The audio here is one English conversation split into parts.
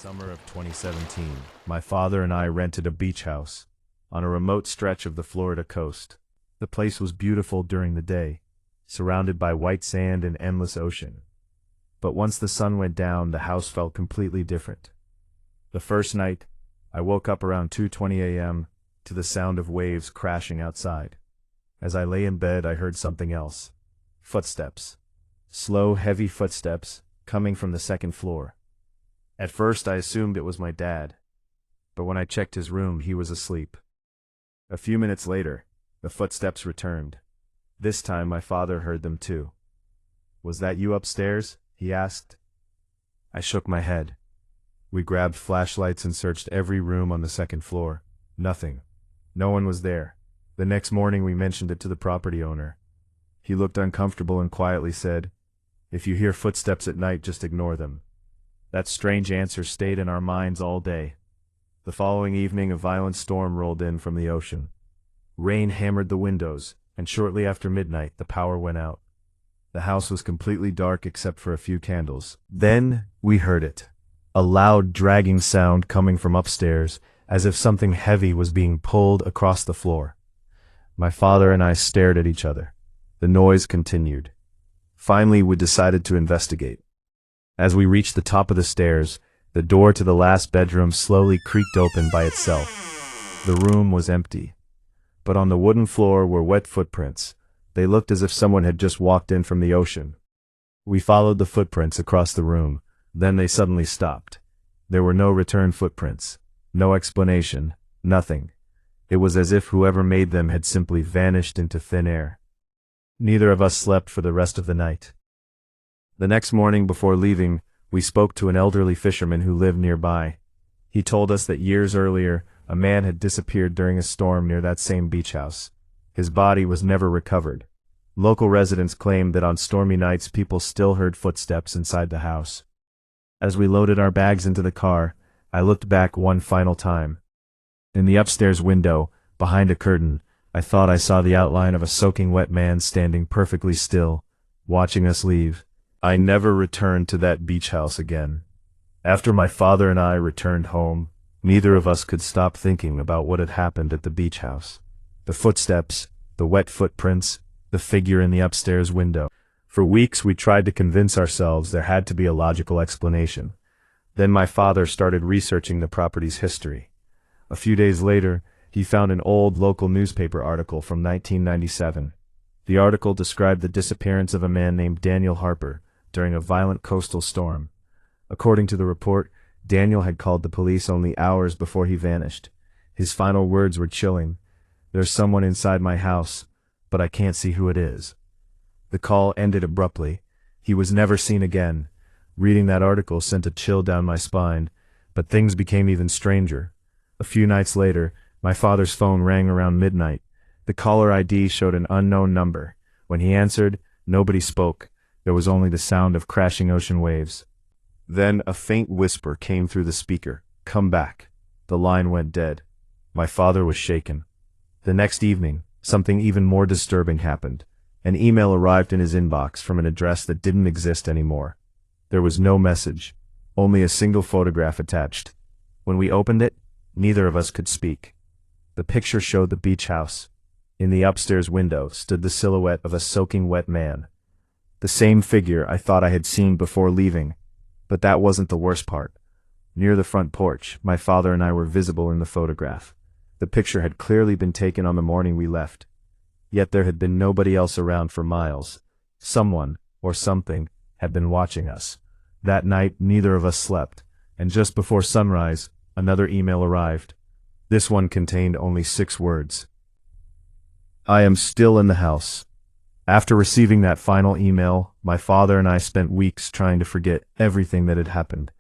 summer of 2017, my father and I rented a beach house on a remote stretch of the Florida coast. The place was beautiful during the day, surrounded by white sand and endless ocean. But once the sun went down, the house felt completely different. The first night, I woke up around 2:20 a.m. to the sound of waves crashing outside. As I lay in bed, I heard something else. Footsteps. Slow, heavy footsteps coming from the second floor. At first, I assumed it was my dad, but when I checked his room, he was asleep. A few minutes later, the footsteps returned. This time, my father heard them too. "Was that you upstairs?" he asked. I shook my head. We grabbed flashlights and searched every room on the second floor. Nothing. No one was there. The next morning, we mentioned it to the property owner. He looked uncomfortable and quietly said, "If you hear footsteps at night, just ignore them." That strange answer stayed in our minds all day. The following evening, a violent storm rolled in from the ocean. Rain hammered the windows, and shortly after midnight, the power went out. The house was completely dark except for a few candles. Then, we heard it. A loud, dragging sound coming from upstairs, as if something heavy was being pulled across the floor. My father and I stared at each other. The noise continued. Finally, we decided to investigate. As we reached the top of the stairs, the door to the last bedroom slowly creaked open by itself. The room was empty, but on the wooden floor were wet footprints. They looked as if someone had just walked in from the ocean. We followed the footprints across the room, then they suddenly stopped. There were no return footprints, no explanation, nothing. It was as if whoever made them had simply vanished into thin air. Neither of us slept for the rest of the night. The next morning before leaving, we spoke to an elderly fisherman who lived nearby. He told us that years earlier, a man had disappeared during a storm near that same beach house. His body was never recovered. Local residents claimed that on stormy nights people still heard footsteps inside the house. As we loaded our bags into the car, I looked back one final time. In the upstairs window, behind a curtain, I thought I saw the outline of a soaking wet man standing perfectly still, watching us leave. I never returned to that beach house again. After my father and I returned home, neither of us could stop thinking about what had happened at the beach house. The footsteps, the wet footprints, the figure in the upstairs window. For weeks we tried to convince ourselves there had to be a logical explanation. Then my father started researching the property's history. A few days later, he found an old local newspaper article from 1997. The article described the disappearance of a man named Daniel Harper during a violent coastal storm. According to the report, Daniel had called the police only hours before he vanished. His final words were chilling. "There's someone inside my house, but I can't see who it is." The call ended abruptly. He was never seen again. Reading that article sent a chill down my spine, but things became even stranger. A few nights later, my father's phone rang around midnight. The caller ID showed an unknown number. When he answered, nobody spoke. There was only the sound of crashing ocean waves. Then a faint whisper came through the speaker. "Come back." The line went dead. My father was shaken. The next evening, something even more disturbing happened. An email arrived in his inbox from an address that didn't exist anymore. There was no message, only a single photograph attached. When we opened it, neither of us could speak. The picture showed the beach house. In the upstairs window stood the silhouette of a soaking wet man. The same figure I thought I had seen before leaving. But that wasn't the worst part. Near the front porch, my father and I were visible in the photograph. The picture had clearly been taken on the morning we left. Yet there had been nobody else around for miles. Someone, or something, had been watching us. That night, neither of us slept, and just before sunrise, another email arrived. This one contained only 6 words. "I am still in the house." After receiving that final email, my father and I spent weeks trying to forget everything that had happened.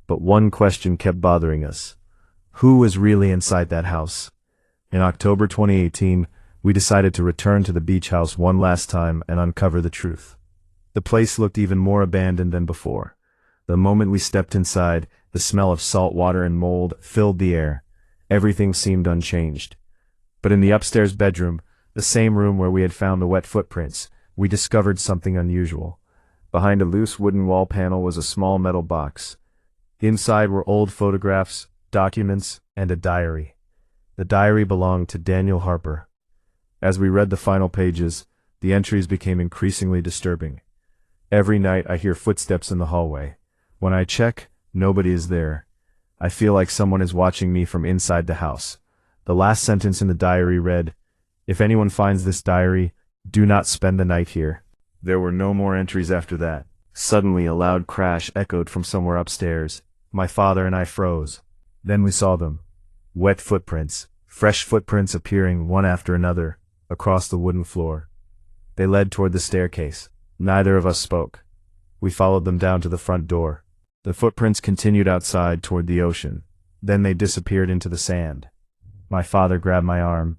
But one question kept bothering us. Who was really inside that house? In October 2018, we decided to return to the beach house one last time and uncover the truth. The place looked even more abandoned than before. The moment we stepped inside, the smell of salt water and mold filled the air. Everything seemed unchanged. But in the upstairs bedroom, the same room where we had found the wet footprints, we discovered something unusual. Behind a loose wooden wall panel was a small metal box. Inside were old photographs, documents, and a diary. The diary belonged to Daniel Harper. As we read the final pages, the entries became increasingly disturbing. Every night I hear footsteps in the hallway. When I check, nobody is there. I feel like someone is watching me from inside the house. The last sentence in the diary read, "If anyone finds this diary, do not spend the night here." There were no more entries after that. Suddenly a loud crash echoed from somewhere upstairs. My father and I froze. Then we saw them. Wet footprints, fresh footprints appearing one after another, across the wooden floor. They led toward the staircase. Neither of us spoke. We followed them down to the front door. The footprints continued outside toward the ocean. Then they disappeared into the sand. My father grabbed my arm.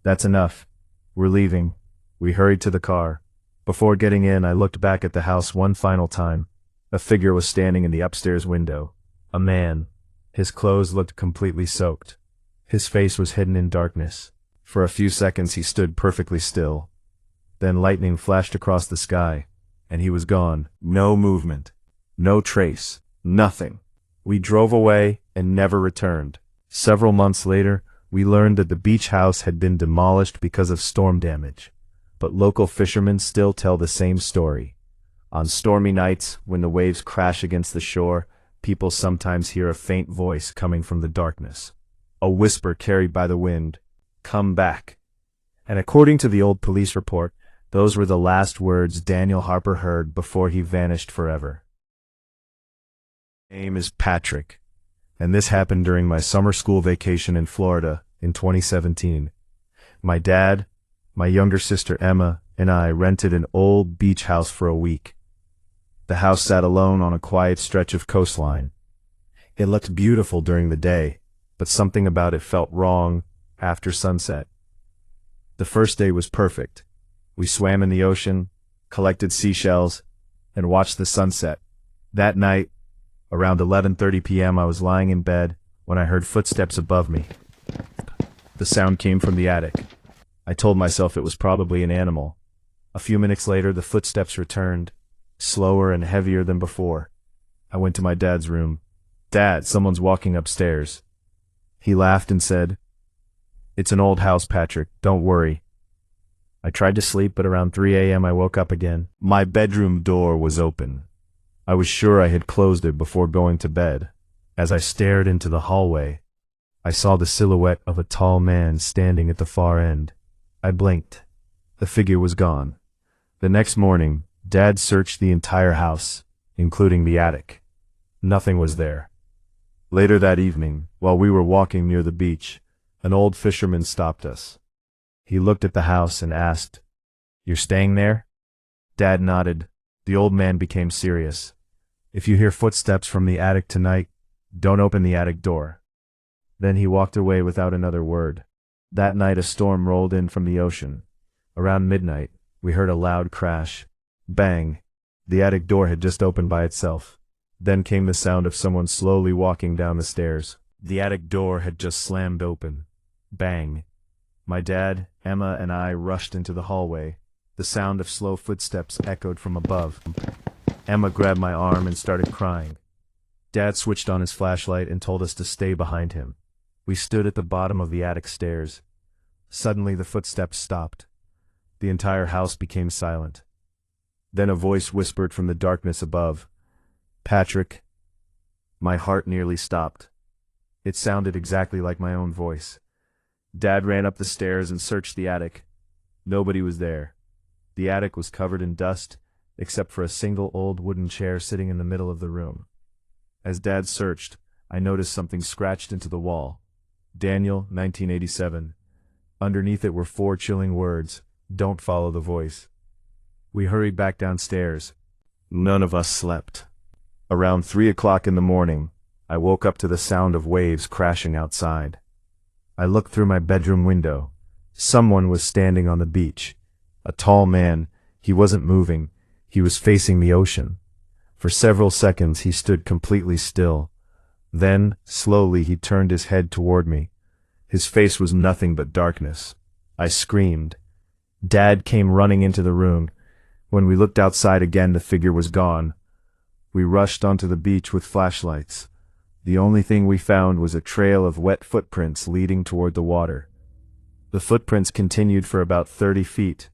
"That's enough. We're leaving." We hurried to the car. Before getting in, I looked back at the house one final time. A figure was standing in the upstairs window. A man. His clothes looked completely soaked. His face was hidden in darkness. For a few seconds he stood perfectly still. Then lightning flashed across the sky, and he was gone. No movement. No trace. Nothing. We drove away and never returned. Several months later, we learned that the beach house had been demolished because of storm damage. But local fishermen still tell the same story. On stormy nights, when the waves crash against the shore, people sometimes hear a faint voice coming from the darkness. A whisper carried by the wind. "Come back." And according to the old police report, those were the last words Daniel Harper heard before he vanished forever. My name is Patrick, and this happened during my summer school vacation in Florida in 2017. My dad, my younger sister Emma, and I rented an old beach house for a week. The house sat alone on a quiet stretch of coastline. It looked beautiful during the day, but something about it felt wrong after sunset. The first day was perfect. We swam in the ocean, collected seashells, and watched the sunset. That night, around 11:30 p.m., I was lying in bed when I heard footsteps above me. The sound came from the attic. I told myself it was probably an animal. A few minutes later, the footsteps returned, slower and heavier than before. I went to my dad's room. "Dad, someone's walking upstairs." He laughed and said, "It's an old house, Patrick. Don't worry." I tried to sleep, but around 3 a.m. I woke up again. My bedroom door was open. I was sure I had closed it before going to bed. As I stared into the hallway, I saw the silhouette of a tall man standing at the far end. I blinked. The figure was gone. The next morning, Dad searched the entire house, including the attic. Nothing was there. Later that evening, while we were walking near the beach, an old fisherman stopped us. He looked at the house and asked, "You're staying there?" Dad nodded. The old man became serious. "If you hear footsteps from the attic tonight, don't open the attic door." Then he walked away without another word. That night a storm rolled in from the ocean. Around midnight, we heard a loud crash. Bang! The attic door had just opened by itself. Then came the sound of someone slowly walking down the stairs. The attic door had just slammed open. Bang! My dad, Emma, and I rushed into the hallway. The sound of slow footsteps echoed from above. Emma grabbed my arm and started crying. Dad switched on his flashlight and told us to stay behind him. We stood at the bottom of the attic stairs. Suddenly the footsteps stopped. The entire house became silent. Then a voice whispered from the darkness above, "Patrick." My heart nearly stopped. It sounded exactly like my own voice. Dad ran up the stairs and searched the attic. Nobody was there. The attic was covered in dust, except for a single old wooden chair sitting in the middle of the room. As Dad searched, I noticed something scratched into the wall. Daniel, 1987. Underneath it were 4 chilling words, "Don't follow the voice." We hurried back downstairs. None of us slept. Around 3 o'clock in the morning, I woke up to the sound of waves crashing outside. I looked through my bedroom window. Someone was standing on the beach. A tall man. He wasn't moving. He was facing the ocean. For several seconds he stood completely still. Then, slowly, he turned his head toward me. His face was nothing but darkness. I screamed. Dad came running into the room. When we looked outside again, the figure was gone. We rushed onto the beach with flashlights. The only thing we found was a trail of wet footprints leading toward the water. The footprints continued for about 30 feet,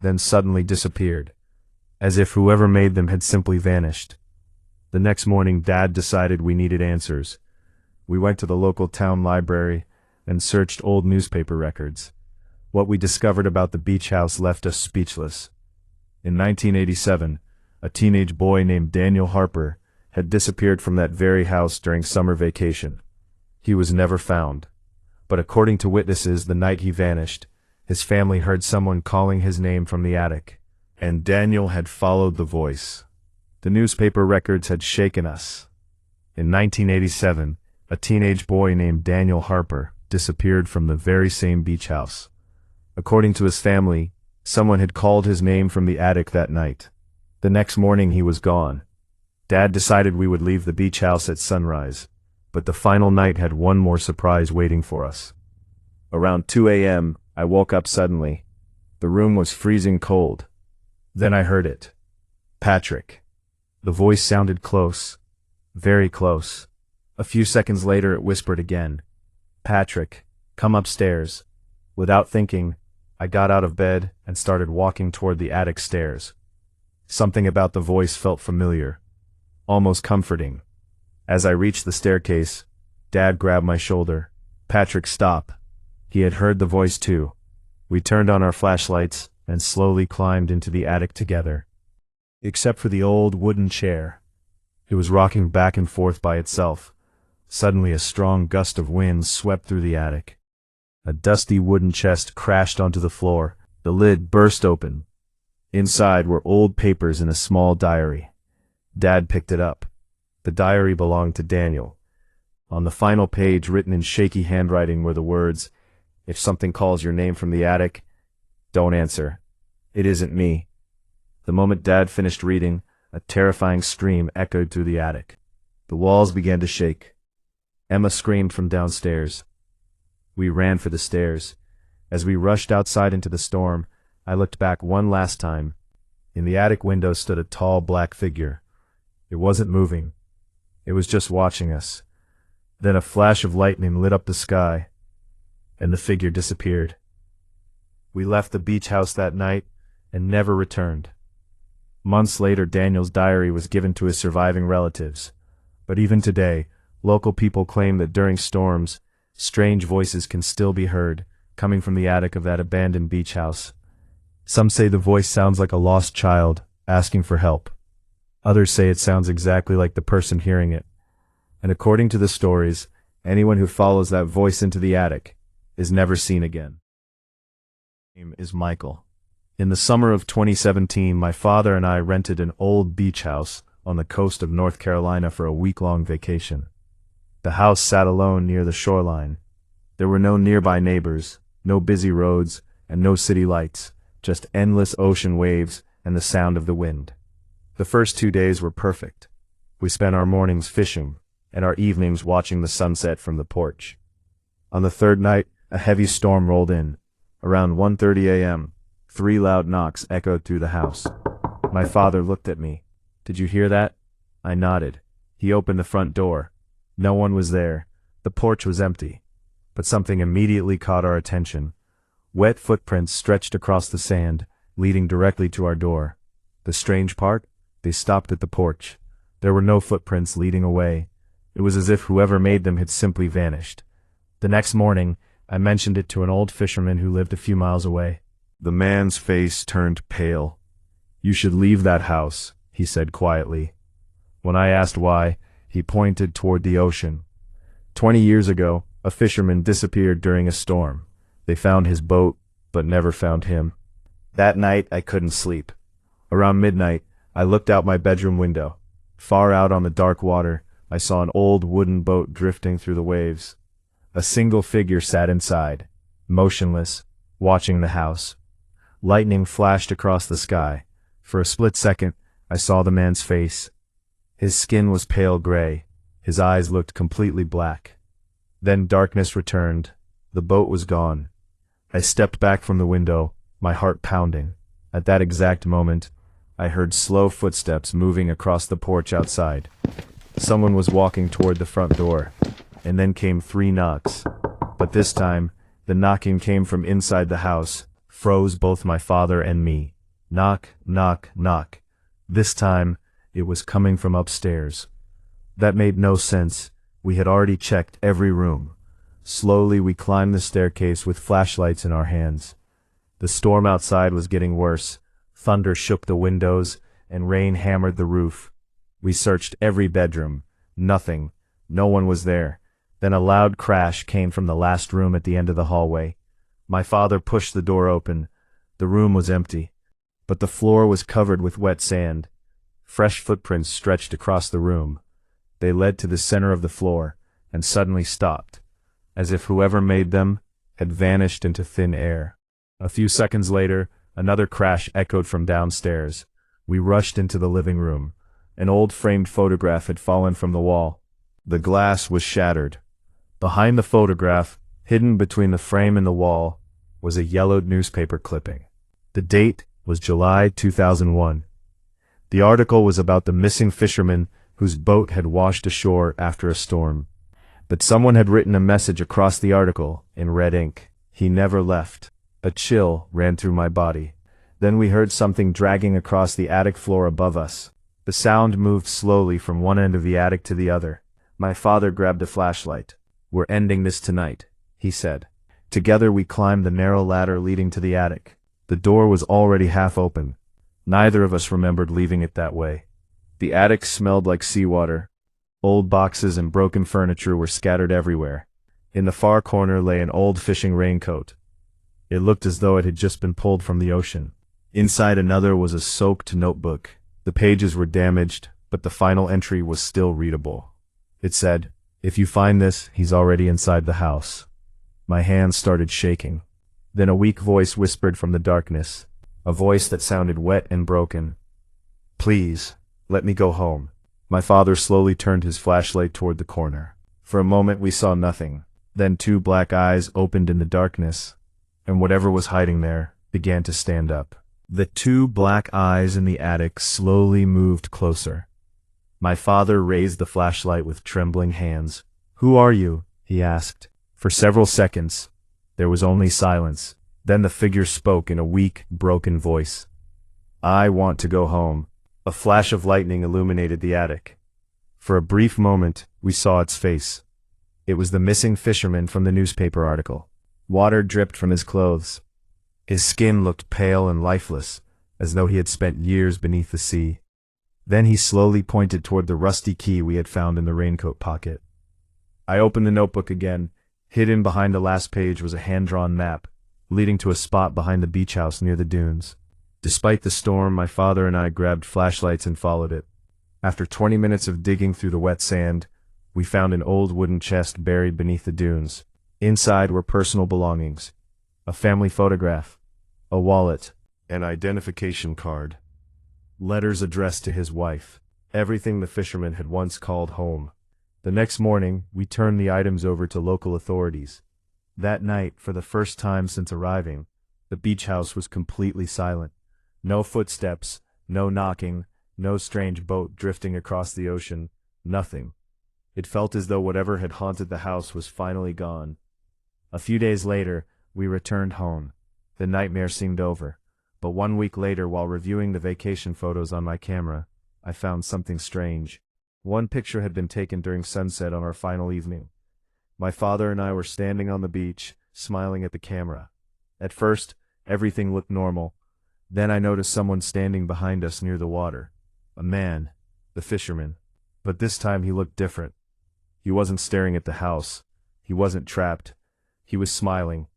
then suddenly disappeared, as if whoever made them had simply vanished. The next morning, Dad decided we needed answers. We went to the local town library and searched old newspaper records. What we discovered about the beach house left us speechless. In 1987, a teenage boy named Daniel Harper had disappeared from that very house during summer vacation. He was never found, but according to witnesses, the night he vanished, his family heard someone calling his name from the attic, and Daniel had followed the voice. The newspaper records had shaken us. In 1987, a teenage boy named Daniel Harper disappeared from the very same beach house. According to his family, someone had called his name from the attic that night. The next morning he was gone. Dad decided we would leave the beach house at sunrise, but the final night had one more surprise waiting for us. Around 2 a.m., I woke up suddenly. The room was freezing cold. Then I heard it. Patrick. The voice sounded close. Very close. A few seconds later it whispered again. Patrick, come upstairs. Without thinking, I got out of bed and started walking toward the attic stairs. Something about the voice felt familiar, almost comforting. As I reached the staircase, Dad grabbed my shoulder. Patrick, stop. He had heard the voice too. We turned on our flashlights and slowly climbed into the attic together. Except for the old wooden chair. It was rocking back and forth by itself. Suddenly a strong gust of wind swept through the attic. A dusty wooden chest crashed onto the floor. The lid burst open. Inside were old papers and a small diary. Dad picked it up. The diary belonged to Daniel. On the final page, written in shaky handwriting, were the words, "If something calls your name from the attic, don't answer. It isn't me." The moment Dad finished reading, a terrifying scream echoed through the attic. The walls began to shake. Emma screamed from downstairs. We ran for the stairs. As we rushed outside into the storm, I looked back one last time. In the attic window stood a tall black figure. It wasn't moving. It was just watching us. Then a flash of lightning lit up the sky, and the figure disappeared. We left the beach house that night and never returned. Months later, Daniel's diary was given to his surviving relatives. But even today, local people claim that during storms, strange voices can still be heard, coming from the attic of that abandoned beach house. Some say the voice sounds like a lost child, asking for help. Others say it sounds exactly like the person hearing it. And according to the stories, anyone who follows that voice into the attic is never seen again. My name is Michael. In the summer of 2017, my father and I rented an old beach house on the coast of North Carolina for a week-long vacation. The house sat alone near the shoreline. There were no nearby neighbors, no busy roads, and no city lights, just endless ocean waves and the sound of the wind. The first 2 days were perfect. We spent our mornings fishing, and our evenings watching the sunset from the porch. On the third night, a heavy storm rolled in. Around 1:30 a.m., 3 loud knocks echoed through the house. My father looked at me. "Did you hear that?" I nodded. He opened the front door. No one was there. The porch was empty. But something immediately caught our attention. Wet footprints stretched across the sand, leading directly to our door. The strange part? They stopped at the porch. There were no footprints leading away. It was as if whoever made them had simply vanished. The next morning, I mentioned it to an old fisherman who lived a few miles away. The man's face turned pale. "You should leave that house," he said quietly. When I asked why, he pointed toward the ocean. 20 years ago, a fisherman disappeared during a storm. They found his boat, but never found him. That night, I couldn't sleep. Around midnight, I looked out my bedroom window. Far out on the dark water, I saw an old wooden boat drifting through the waves. A single figure sat inside, motionless, watching the house. Lightning flashed across the sky. For a split second, I saw the man's face. His skin was pale gray. His eyes looked completely black. Then darkness returned. The boat was gone. I stepped back from the window, my heart pounding. At that exact moment, I heard slow footsteps moving across the porch outside. Someone was walking toward the front door, and then came 3 knocks. But this time, the knocking came from inside the house, froze both my father and me. Knock, knock, knock. This time, it was coming from upstairs. That made no sense. We had already checked every room. Slowly we climbed the staircase with flashlights in our hands. The storm outside was getting worse. Thunder shook the windows, and rain hammered the roof. We searched every bedroom. Nothing. No one was there. Then a loud crash came from the last room at the end of the hallway. My father pushed the door open. The room was empty, but the floor was covered with wet sand. Fresh footprints stretched across the room. They led to the center of the floor, and suddenly stopped, as if whoever made them had vanished into thin air. A few seconds later, another crash echoed from downstairs. We rushed into the living room. An old framed photograph had fallen from the wall. The glass was shattered. Behind the photograph, hidden between the frame and the wall, was a yellowed newspaper clipping. The date was July 2001. The article was about the missing fisherman whose boat had washed ashore after a storm. But someone had written a message across the article in red ink. He never left. A chill ran through my body. Then we heard something dragging across the attic floor above us. The sound moved slowly from one end of the attic to the other. My father grabbed a flashlight. "We're ending this tonight," he said. Together we climbed the narrow ladder leading to the attic. The door was already half open. Neither of us remembered leaving it that way. The attic smelled like seawater. Old boxes and broken furniture were scattered everywhere. In the far corner lay an old fishing raincoat. It looked as though it had just been pulled from the ocean. Inside another was a soaked notebook. The pages were damaged, but the final entry was still readable. It said, "If you find this, he's already inside the house." My hands started shaking. Then a weak voice whispered from the darkness, a voice that sounded wet and broken. "Please, let me go home." My father slowly turned his flashlight toward the corner. For a moment we saw nothing. Then 2 black eyes opened in the darkness, and whatever was hiding there began to stand up. The 2 black eyes in the attic slowly moved closer. My father raised the flashlight with trembling hands. "Who are you?" he asked. For several seconds, there was only silence. Then the figure spoke in a weak, broken voice. "I want to go home." A flash of lightning illuminated the attic. For a brief moment, we saw its face. It was the missing fisherman from the newspaper article. Water dripped from his clothes. His skin looked pale and lifeless, as though he had spent years beneath the sea. Then he slowly pointed toward the rusty key we had found in the raincoat pocket. I opened the notebook again. Hidden behind the last page was a hand-drawn map, leading to a spot behind the beach house near the dunes. Despite the storm, my father and I grabbed flashlights and followed it. After 20 minutes of digging through the wet sand, we found an old wooden chest buried beneath the dunes. Inside were personal belongings, a family photograph, a wallet, an identification card, letters addressed to his wife, everything the fisherman had once called home. The next morning, we turned the items over to local authorities. That night, for the first time since arriving, the beach house was completely silent. No footsteps, no knocking, no strange boat drifting across the ocean, nothing. It felt as though whatever had haunted the house was finally gone. A few days later, we returned home. The nightmare seemed over, but 1 week later, while reviewing the vacation photos on my camera, I found something strange. One picture had been taken during sunset on our final evening. My father and I were standing on the beach, smiling at the camera. At first, everything looked normal. Then I noticed someone standing behind us near the water. A man, the fisherman. But this time he looked different. He wasn't staring at the house. He wasn't trapped. He was smiling,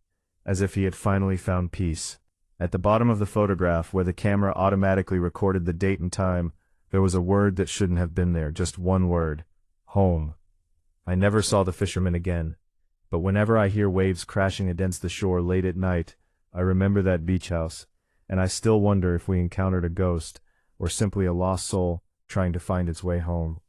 as if he had finally found peace. At the bottom of the photograph, where the camera automatically recorded the date and time, there was a word that shouldn't have been there, just one word: home. I never saw the fisherman again, but whenever I hear waves crashing against the shore late at night, I remember that beach house, and I still wonder if we encountered a ghost, or simply a lost soul trying to find its way home.